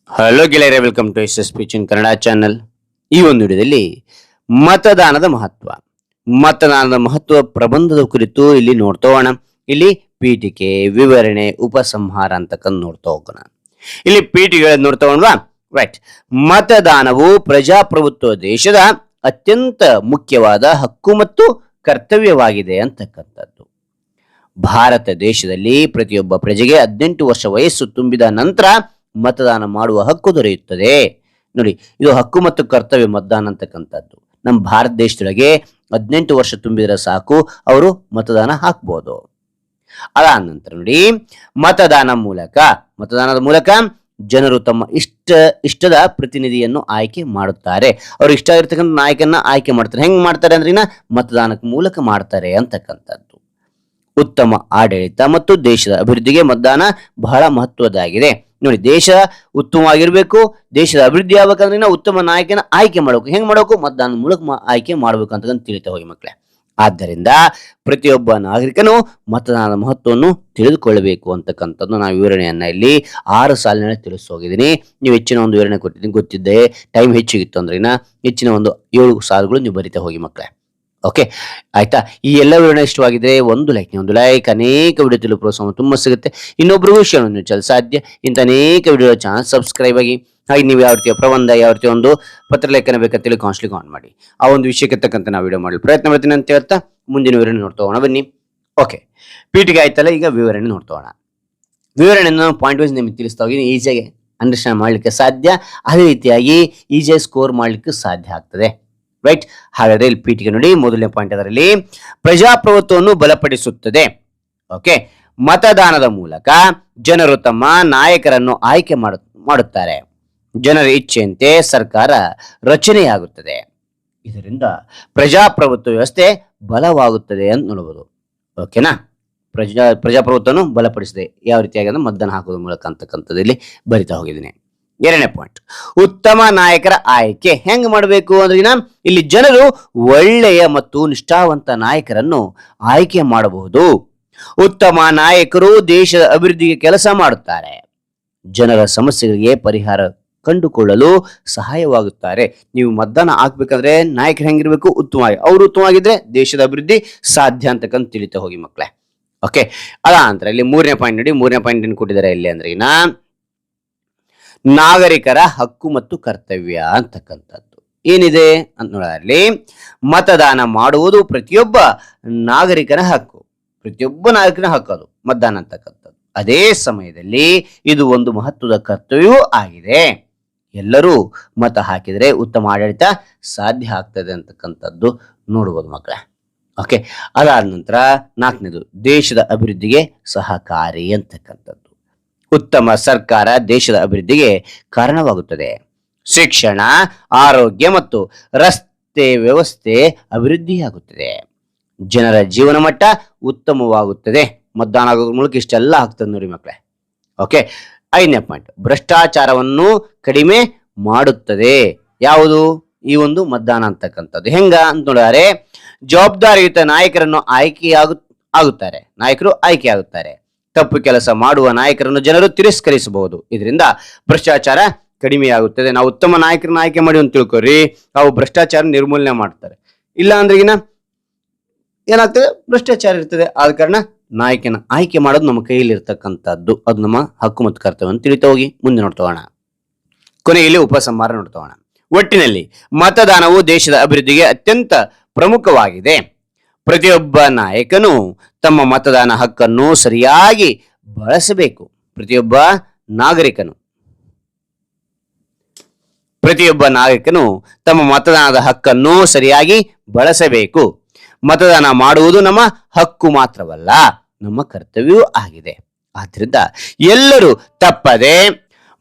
Hello ಗೆಳೆಯರೆ, welcome to S S ಪಿಚಿನ್ Kannada channel. ಈ ಒಂದು ವಿಡಿಯೋದಲ್ಲಿ ಮತದಾನದ ಮಹತ್ವ ಪ್ರಬಂಧದ ಕುರಿತು ಇಲ್ಲಿ ನೋಡ್ತಾ ಹೋಗೋಣ. ಇಲ್ಲಿ ಪೀಠಿಕೆ, ವಿವರಣೆ, ಉಪಸಂಹಾರ ಅಂತಕ್ಕಂಥ ನೋಡ್ತಾ ಹೋಗೋಣ. ಇಲ್ಲಿ ಪೀಠಿಕೆ ನೋಡ್ತಾ ಹೋಗೋಣ. ರೈಟ್. ಮತದಾನವು ಪ್ರಜಾಪ್ರಭುತ್ವ ದೇಶದ ಅತ್ಯಂತ ಮುಖ್ಯವಾದ ಹಕ್ಕು ಮತ್ತು ಕರ್ತವ್ಯವಾಗಿದೆ ಅಂತಕ್ಕಂಥದ್ದು. ಭಾರತ ದೇಶದಲ್ಲಿ ಪ್ರತಿಯೊಬ್ಬ ಪ್ರಜೆಗೆ 18 ವರ್ಷ ವಯಸ್ಸು ತುಂಬಿದ ನಂತರ ಮತದಾನ ಮಾಡುವ ಹಕ್ಕು ದೊರೆಯುತ್ತದೆ. ನೋಡಿ, ಇದು ಹಕ್ಕು ಮತ್ತು ಕರ್ತವ್ಯ ಮತದಾನ ಅಂತಕ್ಕಂಥದ್ದು. ನಮ್ಮ ಭಾರತ ದೇಶದೊಳಗೆ 18 ವರ್ಷ ತುಂಬಿದ್ರೆ ಸಾಕು, ಅವರು ಮತದಾನ ಹಾಕ್ಬೋದು. ಅದಾದ ನಂತರ ನೋಡಿ, ಮತದಾನದ ಮೂಲಕ ಜನರು ತಮ್ಮ ಇಷ್ಟದ ಪ್ರತಿನಿಧಿಯನ್ನು ಆಯ್ಕೆ ಮಾಡುತ್ತಾರೆ. ಅವ್ರು ಇಷ್ಟ ಆಗಿರ್ತಕ್ಕಂಥ ನಾಯಕನ್ನ ಆಯ್ಕೆ ಮಾಡ್ತಾರೆ. ಹೆಂಗ್ ಮಾಡ್ತಾರೆ ಅಂದ್ರೆ ಮತದಾನದ ಮೂಲಕ ಮಾಡ್ತಾರೆ ಅಂತಕ್ಕಂಥದ್ದು. ಉತ್ತಮ ಆಡಳಿತ ಮತ್ತು ದೇಶದ ಅಭಿವೃದ್ಧಿಗೆ ಮತದಾನ ಬಹಳ ಮಹತ್ವದಾಗಿದೆ. ನೋಡಿ, ದೇಶ ಉತ್ತಮವಾಗಿರ್ಬೇಕು, ದೇಶದ ಅಭಿವೃದ್ಧಿ ಆಗ್ಬೇಕಂದ್ರೆ ಉತ್ತಮ ನಾಯಕನ ಆಯ್ಕೆ ಮಾಡಬೇಕು. ಹೆಂಗ್ ಮಾಡಬೇಕು? ಮತದಾನದ ಮೂಲಕ ಆಯ್ಕೆ ಮಾಡ್ಬೇಕು ಅಂತ ತಿಳಿತಾ ಹೋಗಿ ಮಕ್ಕಳೇ. ಆದ್ದರಿಂದ ಪ್ರತಿಯೊಬ್ಬ ನಾಗರಿಕನು ಮತದಾನದ ಮಹತ್ವವನ್ನು ತಿಳಿದುಕೊಳ್ಳಬೇಕು ಅಂತಕ್ಕಂಥದ್ದು ನಾವು ವಿವರಣೆಯನ್ನ ಇಲ್ಲಿ 6 ಸಾಲಿನಲ್ಲಿ ತಿಳಿಸೋಗಿದ್ದೀನಿ. ನೀವು ಹೆಚ್ಚಿನ ಒಂದು ವಿವರಣೆ ಕೊಟ್ಟಿದ್ದೀನಿ, ಗೊತ್ತಿದ್ದೆ. ಟೈಮ್ ಹೆಚ್ಚಿಗಿತ್ತು ಅಂದ್ರೆ ಹೆಚ್ಚಿನ ಒಂದು 7 ಸಾಲುಗಳು ನೀವು ಬರಿತಾ ಹೋಗಿ ಮಕ್ಕಳೇ. ಓಕೆ, ಆಯ್ತಾ? ಈ ಎಲ್ಲ ವಿವರಣೆ ಇಷ್ಟವಾಗಿದ್ರೆ ಒಂದು ಲೈಕ್ ಅನೇಕ ವಿಡಿಯೋ ತಿಳಿದು ಪ್ರೋತ್ಸಾಹ ತುಂಬ ಸಿಗುತ್ತೆ. ಇನ್ನೊಬ್ರಿಗೂ ಶೇರ್ ಚಲ್ ಸಾಧ್ಯ. ಇಂಥ ಅನೇಕ ವಿಡಿಯೋ ಚಾನಲ್ ಸಬ್ಸ್ಕ್ರೈಬ್ ಆಗಿ. ಹಾಗೆ ನೀವು ಯಾವ ರೀತಿಯ ಪ್ರಬಂಧ, ಯಾವ ರೀತಿಯ ಒಂದು ಪತ್ರಲೇಖನ ಬೇಕಂತೇಳಿ ಕೌನ್ಸಿಲಿಂಗ್ ಆನ್ ಮಾಡಿ. ಆ ಒಂದು ವಿಷಯಕ್ಕೆ ತಕ್ಕಂತೆ ನಾವು ವಿಡಿಯೋ ಮಾಡಲು ಪ್ರಯತ್ನ ಮಾಡ್ತೀನಿ ಅಂತ ಹೇಳ್ತಾ ಮುಂದಿನ ವಿವರಣೆ ನೋಡ್ತಾ ಹೋಗೋಣ ಬನ್ನಿ. ಓಕೆ, ಪೀಠಿಗೆ ಆಯ್ತಲ್ಲ, ಈಗ ವಿವರಣೆ ನೋಡ್ತಾ ಹೋಗೋಣ. ವಿವರಣೆಯನ್ನು ಪಾಯಿಂಟ್ ವೈಸ್ ನಿಮಗೆ ತಿಳಿಸ್ತಾ ಹೋಗಿ ಈಸಿಯಾಗಿ ಅಂಡರ್ಸ್ಟ್ಯಾಂಡ್ ಮಾಡ್ಲಿಕ್ಕೆ ಸಾಧ್ಯ. ಅದೇ ರೀತಿಯಾಗಿ ಈಸಿಯಾಗಿ ಸ್ಕೋರ್ ಮಾಡ್ಲಿಕ್ಕೆ ಸಾಧ್ಯ ಆಗ್ತದೆ. ರೈಟ್. ಹಾಗಾದ್ರೆ ಇಲ್ಲಿ ಪೀಠಿಗೆ ನೋಡಿ, ಮೊದಲನೇ ಪಾಯಿಂಟ್ ಅದರಲ್ಲಿ ಪ್ರಜಾಪ್ರಭುತ್ವವನ್ನು ಬಲಪಡಿಸುತ್ತದೆ. ಓಕೆ, ಮತದಾನದ ಮೂಲಕ ಜನರು ತಮ್ಮ ನಾಯಕರನ್ನು ಆಯ್ಕೆ ಮಾಡುತ್ತಾರೆ. ಜನರ ಇಚ್ಛೆಯಂತೆ ಸರ್ಕಾರ ರಚನೆಯಾಗುತ್ತದೆ. ಇದರಿಂದ ಪ್ರಜಾಪ್ರಭುತ್ವ ವ್ಯವಸ್ಥೆ ಬಲವಾಗುತ್ತದೆ ಅಂತ ನೋಡಬಹುದು. ಓಕೆನಾ? ಪ್ರಜಾಪ್ರಭುತ್ವವನ್ನು ಬಲಪಡಿಸಿದೆ ಯಾವ ರೀತಿಯಾಗಿ ಅಂದ್ರೆ ಮತದಾನ ಹಾಕೋದ್ರ ಮೂಲಕ ಅಂತಕ್ಕಂಥದ್ದು ಇಲ್ಲಿ ಬರಿತಾ ಹೋಗಿದ್ದೀನಿ. ಎರಡನೇ ಪಾಯಿಂಟ್, ಉತ್ತಮ ನಾಯಕರ ಆಯ್ಕೆ ಹೆಂಗ್ ಮಾಡಬೇಕು ಅಂದ್ರೆ ಇಲ್ಲಿ ಜನರು ಒಳ್ಳೆಯ ಮತ್ತು ನಿಷ್ಠಾವಂತ ನಾಯಕರನ್ನು ಆಯ್ಕೆ ಮಾಡಬಹುದು. ಉತ್ತಮ ನಾಯಕರು ದೇಶದ ಅಭಿವೃದ್ಧಿಗೆ ಕೆಲಸ ಮಾಡುತ್ತಾರೆ. ಜನರ ಸಮಸ್ಯೆಗಳಿಗೆ ಪರಿಹಾರ ಕಂಡುಕೊಳ್ಳಲು ಸಹಾಯವಾಗುತ್ತಾರೆ. ನೀವು ಮತದಾನ ಹಾಕ್ಬೇಕಾದ್ರೆ ನಾಯಕರು ಹೆಂಗಿರ್ಬೇಕು? ಉತ್ತಮವಾಗಿ. ಅವರು ಉತ್ತಮವಾಗಿದ್ರೆ ದೇಶದ ಅಭಿವೃದ್ಧಿ ಸಾಧ್ಯ ಅಂತಕ್ಕಂಥ ತಿಳಿತಾ ಹೋಗಿ ಮಕ್ಕಳೇ. ಓಕೆ, ಅದ ನಂತರ ಇಲ್ಲಿ ಮೂರನೇ ಪಾಯಿಂಟ್ ನೋಡಿ. ಮೂರನೇ ಪಾಯಿಂಟ್ ಏನು ಕೊಟ್ಟಿದ್ದಾರೆ ಇಲ್ಲಿ ಅಂದ್ರೆ ನಾಗರಿಕರ ಹಕ್ಕು ಮತ್ತು ಕರ್ತವ್ಯ ಅಂತಕ್ಕಂಥದ್ದು ಏನಿದೆ ಅಂತ ನೋಡಲಿ. ಮತದಾನ ಮಾಡುವುದು ಪ್ರತಿಯೊಬ್ಬ ನಾಗರಿಕನ ಹಕ್ಕು. ಅದು ಮತದಾನ ಅಂತಕ್ಕಂಥದ್ದು. ಅದೇ ಸಮಯದಲ್ಲಿ ಇದು ಒಂದು ಮಹತ್ವದ ಕರ್ತವ್ಯವೂ ಆಗಿದೆ. ಎಲ್ಲರೂ ಮತ ಹಾಕಿದರೆ ಉತ್ತಮ ಆಡಳಿತ ಸಾಧ್ಯ ಆಗ್ತದೆ ಅಂತಕ್ಕಂಥದ್ದು ನೋಡಬಹುದು ಮಕ್ಕಳೇ. ಓಕೆ, ಅದಾದ ನಂತರ 4ನೇದು ದೇಶದ ಅಭಿವೃದ್ಧಿಗೆ ಸಹಕಾರಿ ಅಂತಕ್ಕಂಥದ್ದು. ಉತ್ತಮ ಸರ್ಕಾರ ದೇಶದ ಅಭಿವೃದ್ಧಿಗೆ ಕಾರಣವಾಗುತ್ತದೆ. ಶಿಕ್ಷಣ, ಆರೋಗ್ಯ ಮತ್ತು ರಸ್ತೆ ವ್ಯವಸ್ಥೆ ಅಭಿವೃದ್ಧಿಯಾಗುತ್ತದೆ. ಜನರ ಜೀವನ ಮಟ್ಟ ಉತ್ತಮವಾಗುತ್ತದೆ. ಮತದಾನ ಆಗೋದ್ರ ಮೂಲಕ ಇಷ್ಟೆಲ್ಲ ಆಗ್ತದೆ ನೋಡಿ ಮಕ್ಕಳೇ. ಓಕೆ, 5ನೇ ಪಾಯಿಂಟ್, ಭ್ರಷ್ಟಾಚಾರವನ್ನು ಕಡಿಮೆ ಮಾಡುತ್ತದೆ. ಯಾವುದು? ಈ ಒಂದು ಮತದಾನ ಅಂತಕ್ಕಂಥದ್ದು. ಹೆಂಗ ಅಂತ ನೋಡಿದರೆ ಜವಾಬ್ದಾರಿಯುತ ನಾಯಕರು ಆಯ್ಕೆ ಆಗುತ್ತಾರೆ. ತಪ್ಪು ಕೆಲಸ ಮಾಡುವ ನಾಯಕರನ್ನು ಜನರು ತಿರಸ್ಕರಿಸಬಹುದು. ಇದರಿಂದ ಭ್ರಷ್ಟಾಚಾರ ಕಡಿಮೆಯಾಗುತ್ತದೆ. ನಾವು ಉತ್ತಮ ನಾಯಕರನ್ನ ಆಯ್ಕೆ ಮಾಡಿ ಅಂತ ತಿಳ್ಕೊರಿ, ನಾವು ಭ್ರಷ್ಟಾಚಾರ ನಿರ್ಮೂಲನೆ ಮಾಡ್ತಾರೆ. ಇಲ್ಲ ಅಂದ್ರೆ ಏನಾಗ್ತದೆ? ಭ್ರಷ್ಟಾಚಾರ ಇರ್ತದೆ. ಆದ ಕಾರಣ ನಾಯಕನ ಆಯ್ಕೆ ಮಾಡೋದು ನಮ್ಮ ಕೈಯಲ್ಲಿ ಇರ್ತಕ್ಕಂಥದ್ದು. ಅದು ನಮ್ಮ ಹಕ್ಕು ಮತ್ತು ಕರ್ತವ್ಯ ತಿಳಿತಾ ಹೋಗಿ ಮುಂದೆ ನೋಡ್ತೋಣ. ಕೊನೆಯಲ್ಲಿ ಉಪಸಂಹಾರ ನೋಡ್ತೋಣ. ಒಟ್ಟಿನಲ್ಲಿ ಮತದಾನವು ದೇಶದ ಅಭಿವೃದ್ಧಿಗೆ ಅತ್ಯಂತ ಪ್ರಮುಖವಾಗಿದೆ. ಪ್ರತಿಯೊಬ್ಬ ನಾಯಕನು ತಮ್ಮ ಮತದಾನ ಹಕ್ಕನ್ನು ಸರಿಯಾಗಿ ಬಳಸಬೇಕು. ಪ್ರತಿಯೊಬ್ಬ ನಾಗರಿಕನು ತಮ್ಮ ಮತದಾನದ ಹಕ್ಕನ್ನು ಸರಿಯಾಗಿ ಬಳಸಬೇಕು. ಮತದಾನ ಮಾಡುವುದು ನಮ್ಮ ಹಕ್ಕು ಮಾತ್ರವಲ್ಲ, ನಮ್ಮ ಕರ್ತವ್ಯವೂ ಆಗಿದೆ. ಆದ್ರಿಂದ ಎಲ್ಲರೂ ತಪ್ಪದೆ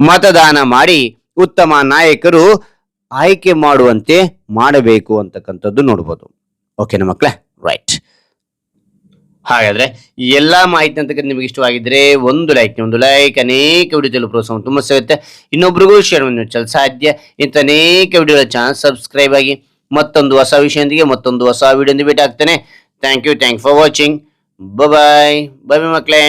ಮತದಾನ ಮಾಡಿ ಉತ್ತಮ ನಾಯಕರು ಆಯ್ಕೆ ಮಾಡುವಂತೆ ಮಾಡಬೇಕು ಅಂತಕ್ಕಂಥದ್ದು ನೋಡ್ಬೋದು. ಓಕೆನಾ ಮಕ್ಕಳೇ? ರೈಟ್. ಹಾಗಾದ್ರೆ ಈ ಎಲ್ಲಾ ಮಾಹಿತಿ ಅಂತಕ್ಕಂಥ ನಿಮಗೆ ಇಷ್ಟವಾಗಿದ್ರೆ ಒಂದು ಲೈಕ್ ಅನೇಕ ವಿಡಿಯೋ ಪ್ರೋತ್ಸಾಹ ತುಂಬಾ ಸಿಗುತ್ತೆ. ಇನ್ನೊಬ್ರಿಗೂ ಶೇರ್ ಮಾಡಿ ಸಾಧ್ಯ. ಇಂಥ ಅನೇಕ ವಿಡಿಯೋ ಚಾನಲ್ ಸಬ್ಸ್ಕ್ರೈಬ್ ಆಗಿ. ಮತ್ತೊಂದು ಹೊಸ ವಿಷಯದೊಂದಿಗೆ ಮತ್ತೊಂದು ಹೊಸ ವಿಡಿಯೋದಿಂದ ಭೇಟಿ ಆಗ್ತೇನೆ. Thank you for watching. Bye ಮಕ್ಕಳೇ.